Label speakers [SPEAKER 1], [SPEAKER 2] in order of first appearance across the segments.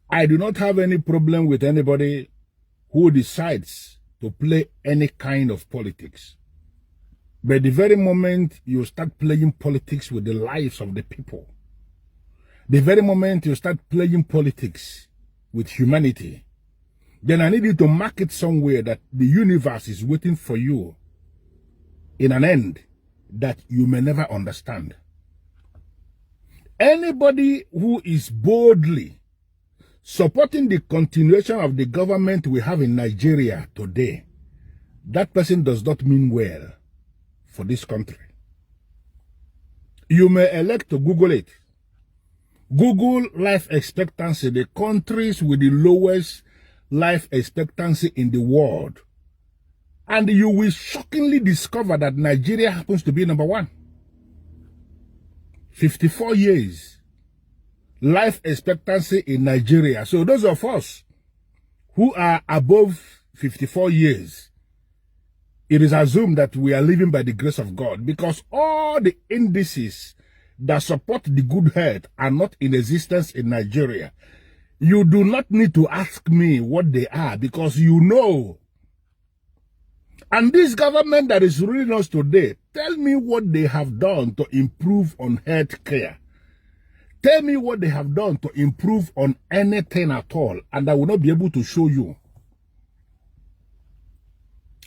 [SPEAKER 1] I do not have any problem with anybody who decides to play any kind of politics. But the very moment you start playing politics with the lives of the people, the very moment you start playing politics with humanity, then I need you to mark it somewhere that the universe is waiting for you in an end that you may never understand. Anybody who is boldly supporting the continuation of the government we have in Nigeria today, that person does not mean well for this country. You may elect to Google it. Google life expectancy, the countries with the lowest life expectancy in the world. And you will shockingly discover that Nigeria happens to be number one. 54 years life expectancy in Nigeria. So those of us who are above 54 years, it is assumed that we are living by the grace of God, because all the indices that support the good health are not in existence in Nigeria. You do not need to ask me what they are, because you know. And this government that is ruling us today, tell me what they have done to improve on health care. Tell me what they have done to improve on anything at all, and I will not be able to show you.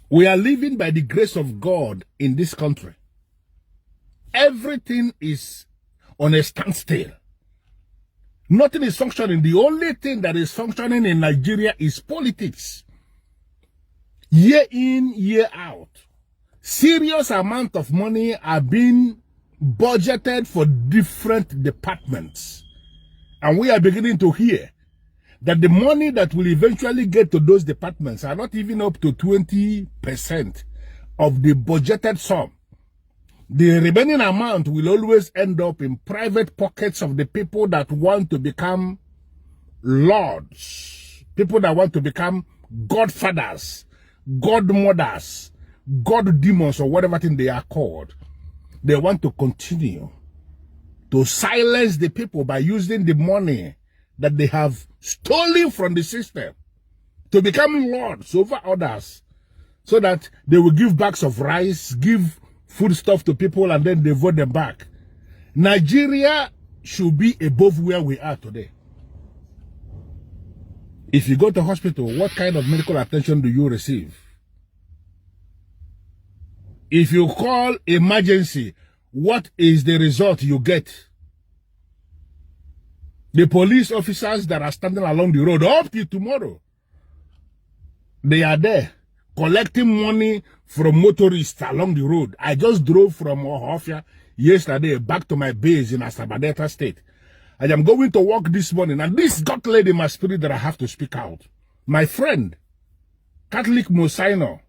[SPEAKER 1] We are living by the grace of God in this country. Everything is on a standstill. Nothing is functioning. The only thing that is functioning in Nigeria is politics. Year in, year out, serious amount of money are being budgeted for different departments. And we are beginning to hear that the money that will eventually get to those departments are not even up to 20% of the budgeted sum. The remaining amount will always end up in private pockets of the people that want to become lords, people that want to become godfathers, godmothers, god demons, or whatever thing they are called. They want to continue to silence the people by using the money that they have stolen from the system to become lords over others, so that they will give bags of rice, give food stuff to people, and then they vote them back. Nigeria should be above where we are today. If you go to hospital, what kind of medical attention do you receive? If you call emergency, what is the result you get? The police officers that are standing along the road up till tomorrow, they are there collecting money from motorists along the road. I just drove from Ohofia yesterday back to my base in Asabadeta State. I am going to work this morning, and this got laid in my spirit that I have to speak out. My friend, Catholic Mosaino.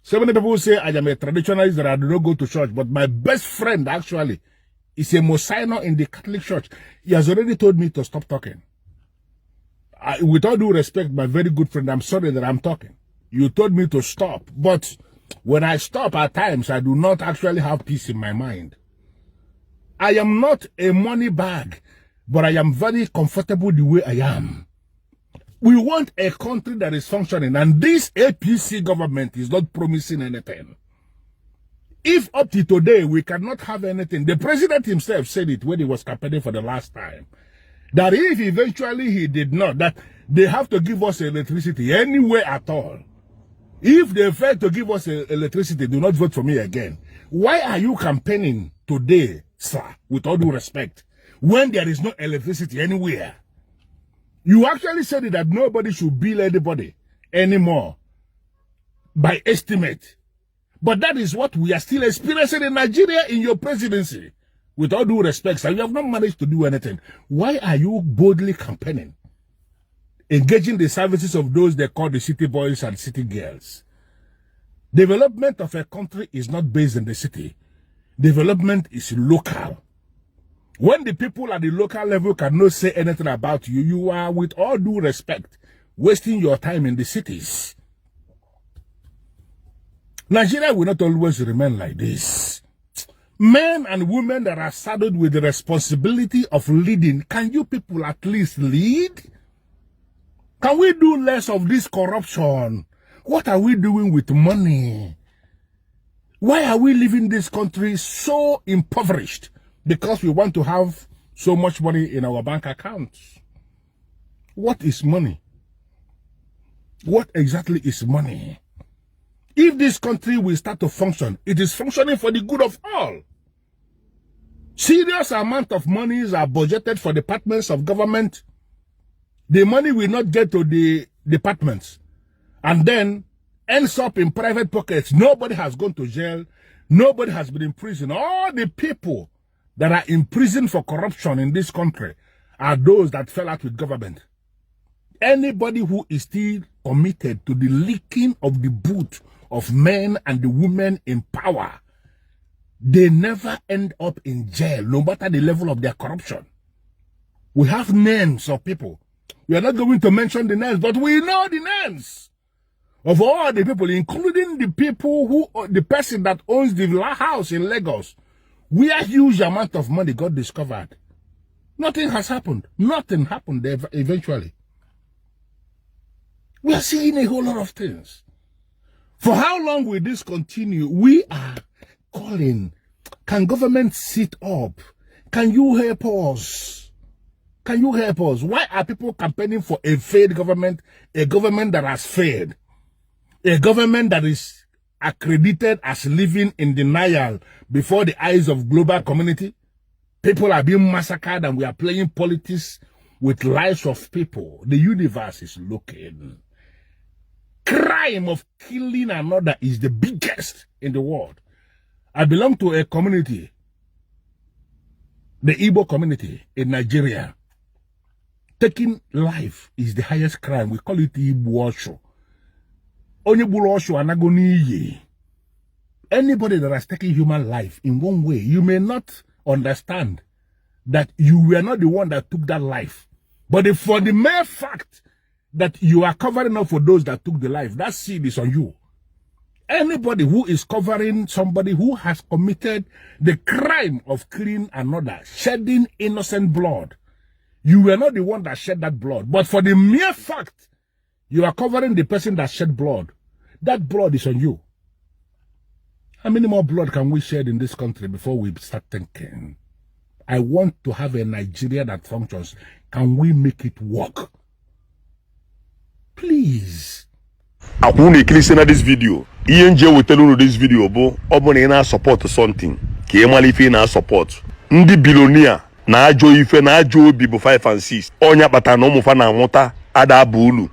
[SPEAKER 1] So many people say I am a traditionalist, that I do not go to church, but my best friend actually is a Mosaino in the Catholic Church. He has already told me to stop talking. With all due respect, my very good friend, I'm sorry that I'm talking. You told me to stop, but when I stop at times, I do not actually have peace in my mind. I am not a money bag, but I am very comfortable the way I am. We want a country that is functioning, and this APC government is not promising anything. If up to today we cannot have anything, the president himself said it when he was campaigning for the last time, that if eventually he did not, that they have to give us electricity anywhere at all. If they fail to give us electricity, do not vote for me again. Why are you campaigning today, sir, with all due respect, when there is no electricity anywhere? You actually said that nobody should bill anybody anymore by estimate. But that is what we are still experiencing in Nigeria in your presidency. With all due respect, sir, you have not managed to do anything. Why are you boldly campaigning, engaging the services of those they call the city boys and city girls? Development of a country is not based in the city. Development is local. When the people at the local level cannot say anything about you, you are, with all due respect, wasting your time in the cities. Nigeria will not always remain like this. Men and women that are saddled with the responsibility of leading, can you people at least lead? Can we do less of this corruption? What are we doing with money? Why are we leaving this country so impoverished? Because we want to have so much money in our bank accounts. What is money? What exactly is money? If this country will start to function, it is functioning for the good of all. Serious amount of monies are budgeted for departments of government. The money will not get to the departments and then ends up in private pockets. Nobody has gone to jail. Nobody has been in prison. All the people that are in prison for corruption in this country are those that fell out with government. Anybody who is still committed to the leaking of the boot of men and the women in power, they never end up in jail, no matter the level of their corruption. We have names of people. We are not going to mention the names, but we know the names of all the people, including the people who, the person that owns the house in Lagos, where a huge amount of money got discovered. Nothing has happened. Nothing happened eventually. We are seeing a whole lot of things. For how long will this continue? We are calling. Can government sit up? Can you help us? Can you help us? Why are people campaigning for a failed government? A government that has failed. A government that is accredited as living in denial before the eyes of global community. People are being massacred and we are playing politics with lives of people. The universe is looking. Crime of killing another is the biggest in the world. I belong to a community, the Igbo community in Nigeria. Taking life is the highest crime. We call it Igbo. Anybody that has taken human life in one way, you may not understand that you were not the one that took that life. But for the mere fact that you are covering up for those that took the life, that seed is on you. Anybody who is covering somebody who has committed the crime of killing another, shedding innocent blood, you were not the one that shed that blood. But for the mere fact you are covering the person that shed blood, that blood is on you. How many more blood can we shed in this country before we start thinking? I want to have a Nigeria that functions. Can we make it work? Please.
[SPEAKER 2] I want to listen to this video. ENJ will tell you this video, bo. Obonena support something. Kiemali fi na support. Ndi billionaire na ajo ife na ajo bibo 5 and 6. Onya bata no mufa na nwota ada bulu.